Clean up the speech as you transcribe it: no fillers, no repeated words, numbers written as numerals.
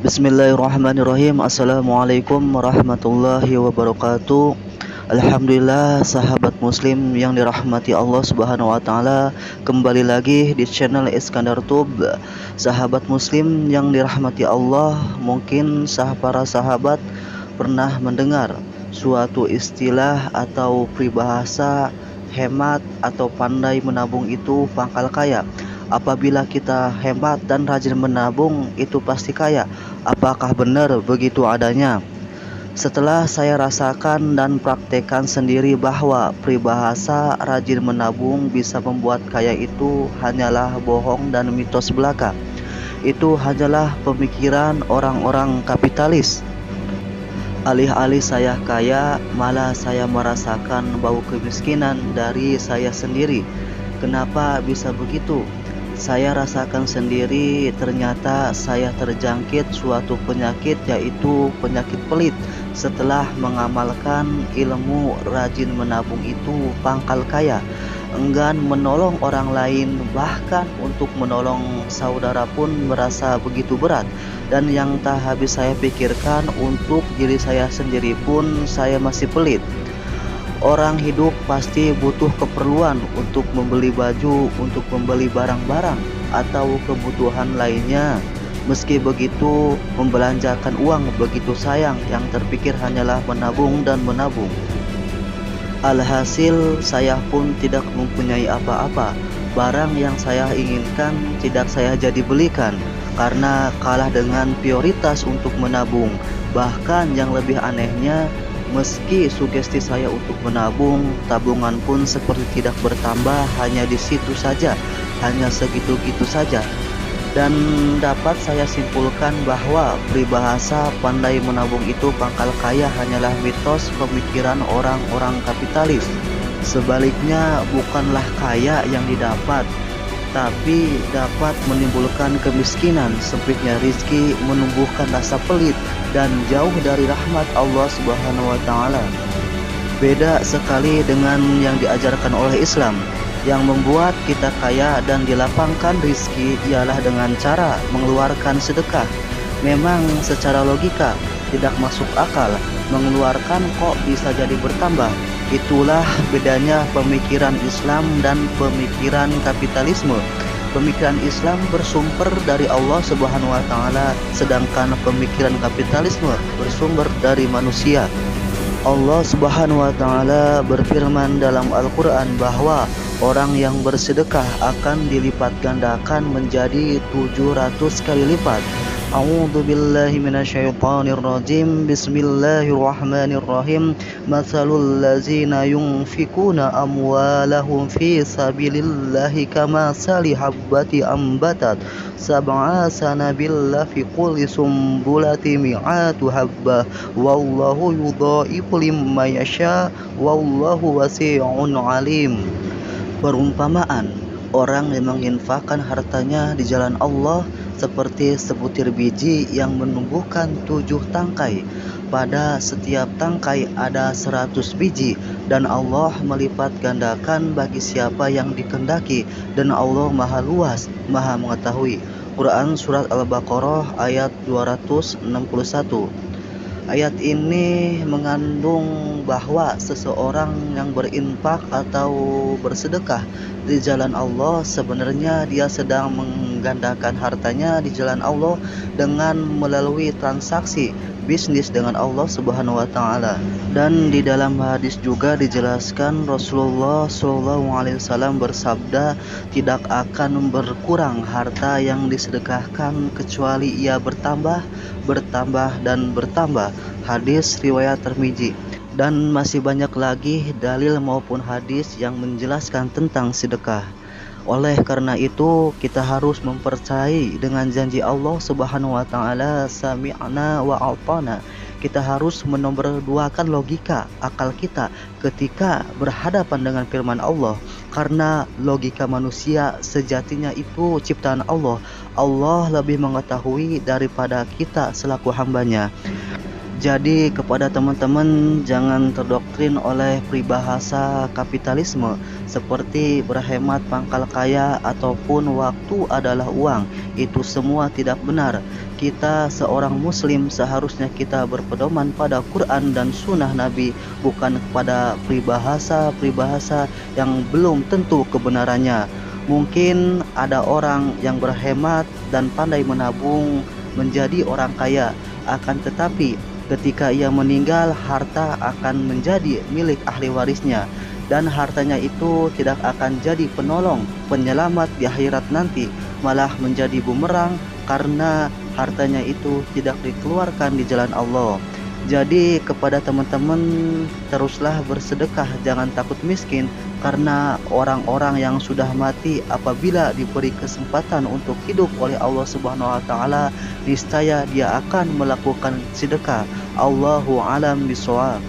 Bismillahirrahmanirrahim. Assalamualaikum warahmatullahi wabarakatuh. Alhamdulillah, sahabat muslim yang dirahmati Allah Subhanahu wa taala, kembali lagi di channel Iskandar Tube. Sahabat muslim yang dirahmati Allah, mungkin para sahabat pernah mendengar suatu istilah atau peribahasa, hemat atau pandai menabung itu pangkal kaya. Apabila kita hemat dan rajin menabung, itu pasti kaya. Apakah benar begitu adanya? Setelah saya rasakan dan praktekkan sendiri bahwa peribahasa rajin menabung bisa membuat kaya itu hanyalah bohong dan mitos belaka. Itu hanyalah pemikiran orang-orang kapitalis. Alih-alih saya kaya, malah saya merasakan bau kemiskinan dari saya sendiri. Kenapa bisa begitu? Saya rasakan sendiri, ternyata saya terjangkit suatu penyakit, yaitu penyakit pelit. Setelah mengamalkan ilmu rajin menabung itu pangkal kaya, enggan menolong orang lain, bahkan untuk menolong saudara pun merasa begitu berat. Dan yang tak habis saya pikirkan, untuk diri saya sendiri pun saya masih pelit. Orang hidup pasti butuh keperluan untuk membeli baju, untuk membeli barang-barang, atau kebutuhan lainnya. Meski begitu, membelanjakan uang begitu sayang, yang terpikir hanyalah menabung dan menabung. Alhasil, saya pun tidak mempunyai apa-apa. Barang yang saya inginkan tidak saya jadi belikan, karena kalah dengan prioritas untuk menabung. Bahkan yang lebih anehnya, meski sugesti saya untuk menabung, tabungan pun seperti tidak bertambah, hanya di situ saja, hanya segitu-gitu saja. Dan dapat saya simpulkan bahwa peribahasa pandai menabung itu pangkal kaya hanyalah mitos pemikiran orang-orang kapitalis. Sebaliknya, bukanlah kaya yang didapat, tapi dapat menimbulkan kemiskinan, sempitnya rizki, menumbuhkan rasa pelit, dan jauh dari rahmat Allah Subhanahu wa taala. Beda sekali dengan yang diajarkan oleh Islam, yang membuat kita kaya dan dilapangkan rizki ialah dengan cara mengeluarkan sedekah. Memang secara logika tidak masuk akal, mengeluarkan kok bisa jadi bertambah. Itulah bedanya pemikiran Islam dan pemikiran kapitalisme. Pemikiran Islam bersumber dari Allah Subhanahu wa taala, sedangkan pemikiran kapitalisme bersumber dari manusia. Allah Subhanahu wa taala berfirman dalam Al-Qur'an bahwa orang yang bersedekah akan dilipat gandakan menjadi 700 kali lipat. A'udzu billahi minasyaitonir rajim. Bismillahirrahmanirrahim. Matsalul ladzina yunfikuna amwalahum fi sabilillahi kamatsali habbati ambatat sab'a sanabila fi kulli sumbulati mi'atu habbah wallahu yudha'ifu liman yasha wallahu wasi'un alim. Perumpamaan orang yang menginfakkan hartanya di jalan Allah seperti sebutir biji yang menumbuhkan 7 tangkai. Pada setiap tangkai ada 100 biji, dan Allah melipat gandakan bagi siapa yang dikehendaki, dan Allah maha luas, maha mengetahui. Quran Surat Al-Baqarah ayat 261. Ayat ini mengandung bahwa seseorang yang berinfak atau bersedekah di jalan Allah, sebenarnya dia sedang menggandakan hartanya di jalan Allah dengan melalui transaksi bisnis dengan Allah Subhanahu wa taala. Dan di dalam hadis juga dijelaskan Rasulullah SAW bersabda, tidak akan berkurang harta yang disedekahkan kecuali ia bertambah, bertambah dan bertambah. Hadis riwayat Tirmizi. Dan masih banyak lagi dalil maupun hadis yang menjelaskan tentang sedekah. Oleh karena itu, kita harus mempercayai dengan janji Allah Subhanahu wa taala, sami'na wa ata'na. Kita harus menomorduakan logika akal kita ketika berhadapan dengan firman Allah, karena logika manusia sejatinya itu ciptaan Allah. Allah lebih mengetahui daripada kita selaku hambanya. Jadi kepada teman-teman jangan terdoktrin oleh peribahasa kapitalisme seperti berhemat pangkal kaya ataupun waktu adalah uang. Itu semua tidak benar. Kita seorang muslim seharusnya kita berpedoman pada Quran dan sunnah Nabi, bukan kepada peribahasa-peribahasa yang belum tentu kebenarannya. Mungkin ada orang yang berhemat dan pandai menabung menjadi orang kaya, akan tetapi ketika ia meninggal, harta akan menjadi milik ahli warisnya, dan hartanya itu tidak akan jadi penolong, penyelamat di akhirat nanti, malah menjadi bumerang karena hartanya itu tidak dikeluarkan di jalan Allah. Jadi kepada teman-teman, teruslah bersedekah, jangan takut miskin, karena orang-orang yang sudah mati apabila diberi kesempatan untuk hidup oleh Allah Subhanahu wa taala, niscaya dia akan melakukan sedekah. Allahu alam bishawab.